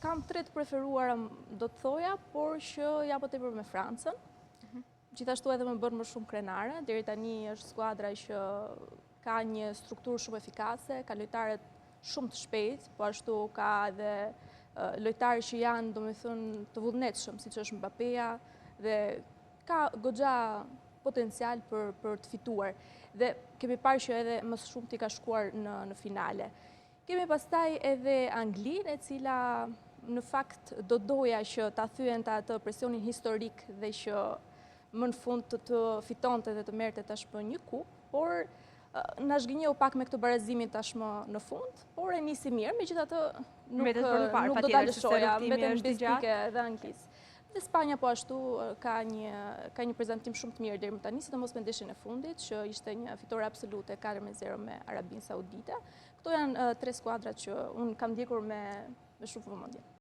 Kam tre të preferuara, do të thoja, por që ja po tepër me Francën. Gjithashtu edhe më bën më shumë krenare. Deri tani është skuadra që ka një strukturë shumë efikase, ka lojtarët shumë të shpejtë, po ashtu ka edhe lojtarë që janë, domethënë, të vullnetshëm, siç është Mbappéja, dhe ka goxha potencial për të fituar. Dhe kemi parë që edhe më shumë t'i ka shkuar në finale. Kemi pastaj edhe Anglinë, e cila në fakt do doja që ta thyen atë presionin historik dhe që më në fund të fitonte dhe të merrte tashmë një kupë, por na zhgënjeu pak me këtë barazimin tashmë në fund, por e nisi mirë, megjithatë nuk do ta lëshoja, mbetem bizike dhe anglisë. Dhe Spanja po ashtu ka një prezantim shumë të mirë deri më tani, sidomos me ndeshjen e fundit, që ishte një fitore absolute 4-0 me Arabinë Saudite. Këto janë tre skuadrat që unë kam ndjekur me shumë vëmendje.